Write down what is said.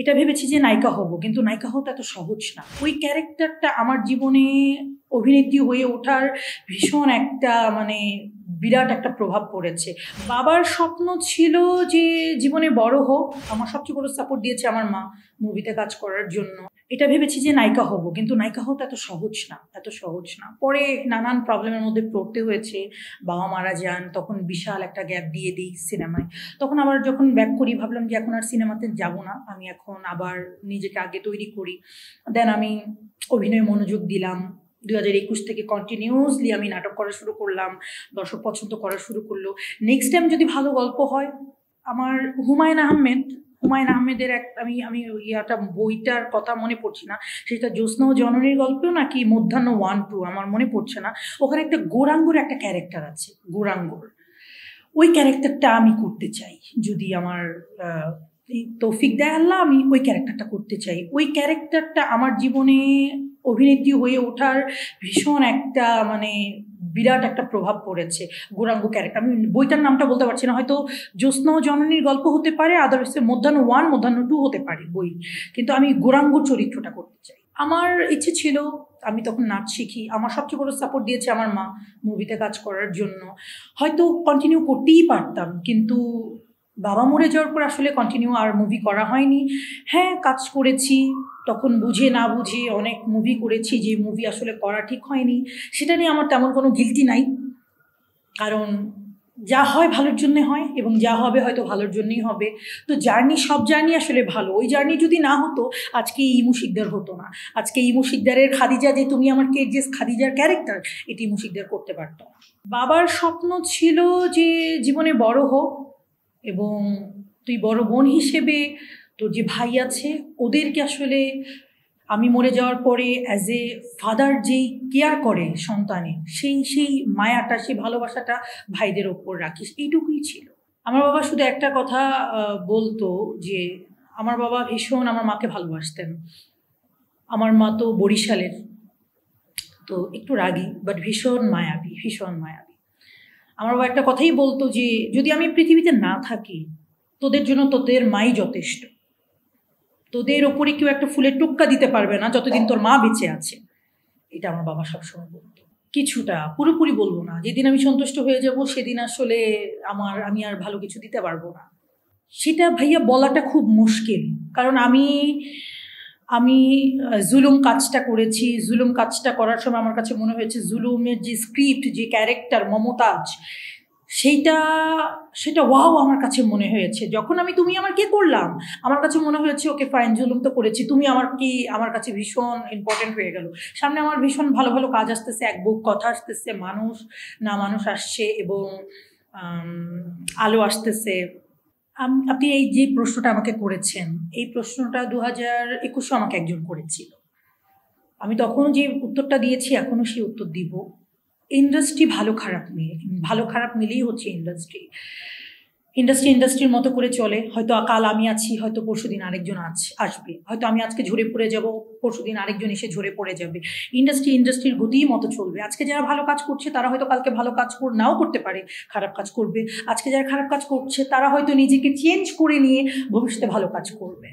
এটা ভেবেছি যে নায়িকা হব, কিন্তু নায়িকা হওয়া এত সহজ না। ওই ক্যারেক্টারটা আমার জীবনে অভিনেত্রী হয়ে ওঠার ভীষণ একটা বিরাট একটা প্রভাব পড়েছে। বাবার স্বপ্ন ছিল যে জীবনে বড় হোক। আমার সবচেয়ে বড় সাপোর্ট দিয়েছে আমার মা মুভিতে কাজ করার জন্য। এটা ভেবেছি যে নায়িকা হব, কিন্তু নায়িকা হওয়া এত সহজ না। পরে নানান প্রবলেমের মধ্যে পড়তে হয়েছে। বাবা মারা যান, তখন বিশাল একটা গ্যাপ দিয়ে দিই সিনেমায়। তখন আবার যখন ব্যাক করি ভাবলাম যে এখন আর সিনেমাতে যাব না, আমি এখন আবার নিজেকে আগে তৈরি করি। দেন আমি অভিনয়ে মনোযোগ দিলাম। 2021 থেকে কন্টিনিউয়াসলি আমি নাটক করা শুরু করলাম, দর্শক পছন্দ করা শুরু করলো। নেক্সট টাইম যদি ভালো গল্প হয়, আমার হুমায়ুন আহমেদের আমি একটা বইটার কথা মনে পড়ছি না, সেটা জ্যোৎস্না ও জননীর গল্পেও নাকি মধ্যাহ্ন 1-2 আমার মনে পড়ছে না। ওখানে একটা গোরাঙ্গর একটা ক্যারেক্টার আছে, গোরাঙ্গর। ওই ক্যারেক্টারটা আমি করতে চাই, যদি আমার তৌফিক দেয় আল্লাহ, আমি ওই ক্যারেক্টারটা করতে চাই। ওই ক্যারেক্টারটা আমার জীবনে অভিনেত্রী হয়ে ওঠার ভীষণ একটা বিরাট একটা প্রভাব পড়েছে। গৌরাঙ্গ ক্যারেক্টার, আমি বইটার নামটা বলতে পারছি না, হয়তো জ্যোৎস্না ও জননীর গল্প হতে পারে, আদারওয়াইজ মধ্যাহ্ন 1 মধ্যাহ্ন 2 হতে পারে বই। কিন্তু আমি গৌরাঙ্গ চরিত্রটা করতে চাই। আমার ইচ্ছে ছিল, আমি তখন নাচ শিখি। আমার সবচেয়ে বড় সাপোর্ট দিয়েছে আমার মা মুভিতে কাজ করার জন্য। হয়তো কন্টিনিউ করতেই পারতাম, কিন্তু বাবা মরে যাওয়ার পর আসলে কন্টিনিউ আর মুভি করা হয়নি। হ্যাঁ, কাজ করেছি, তখন বুঝে না বুঝে অনেক মুভি করেছি, যে মুভি আসলে করা ঠিক হয়নি। সেটা নিয়ে আমার তেমন কোনো গিল্টি নাই, কারণ যা হয় ভালোর জন্যে হয়, এবং যা হবে হয়তো ভালোর জন্যই হবে। তো সব জার্নি আসলে ভালো। ওই জার্নি যদি না হতো, আজকে ইমু শিকদার হতো না। আজকে ইমু শিকদারের খাদিজা, যে তুমি আমার কে যে খাদিজার ক্যারেক্টার, এটি ইমু শিকদার করতে পারতো না। বাবার স্বপ্ন ছিল যে জীবনে বড় হোক, এবং তুই বড় বোন হিসেবে তোর যে ভাই আছে ওদেরকে আসলে আমি মরে যাওয়ার পরে অ্যাজ এ ফাদার যেই কেয়ার করে সন্তানের, সেই মায়াটা, সেই ভালোবাসাটা ভাইদের ওপর রাখিস, এইটুকুই ছিল। আমার বাবা শুধু একটা কথা বলতো, যে আমার বাবা ভীষণ আমার মাকে ভালোবাসতেন। আমার মা তো বরিশালের, তো একটু রাগী, বাট ভীষণ মায়াবী। আমার বাবা একটা কথাই বলতো, যে যদি আমি পৃথিবীতে না থাকি, তোদের জন্য তোদের মাই যথেষ্ট। তোদের ওপরে কেউ একটা ফুলের টোক্কা দিতে পারবে না যতদিন তোর মা বেঁচে আছে। এটা আমার বাবা সবসময় বলতো। কিছুটা, পুরোপুরি বলবো না। যেদিন আমি সন্তুষ্ট হয়ে যাব, সেদিন আসলে আমি আর ভালো কিছু দিতে পারবো না। সেটা ভাইয়া বলাটা খুব মুশকিল, কারণ আমি জুলুম কাজটা করেছি। জুলুম কাজটা করার সময় আমার কাছে মনে হয়েছে জুলুমের যে স্ক্রিপ্ট, যে ক্যারেক্টার মমতাজ, সেটা ওয়াও আমার কাছে মনে হয়েছে। যখন তুমি আমার কে করলাম, আমার কাছে মনে হয়েছে ওকে ফাইন, জুলুম তো করেছি, তুমি আমার কাছে ভীষণ ইম্পর্টেন্ট হয়ে গেল। সামনে আমার ভীষণ ভালো ভালো কাজ আসতেছে, এক বুক কথা আসতেছে, মানুষ আসছে, এবং আলো আসতেছে। আপনি এই যে প্রশ্নটা আমাকে করেছেন, এই প্রশ্নটা 2021 আমাকে একজন করেছিল। আমি তখন যে উত্তরটা দিয়েছি, এখনও সেই উত্তর দিব। ইন্ডাস্ট্রি ভালো খারাপ মিলেই হচ্ছে ইন্ডাস্ট্রির মতো করে চলে। হয়তো কাল আমি আছি, হয়তো পরশুদিন আরেকজন আসবে। হয়তো আমি আজকে ঝরে পড়ে যাব, পরশুদিন আরেকজন এসে ঝরে পড়ে যাবে। ইন্ডাস্ট্রির গতিই মতো চলবে। আজকে যারা ভালো কাজ করছে, তারা হয়তো কালকে ভালো কাজ নাও করতে পারে, খারাপ কাজ করবে। আজকে যারা খারাপ কাজ করছে, তারা হয়তো নিজেকে চেঞ্জ করে নিয়ে ভবিষ্যতে ভালো কাজ করবে।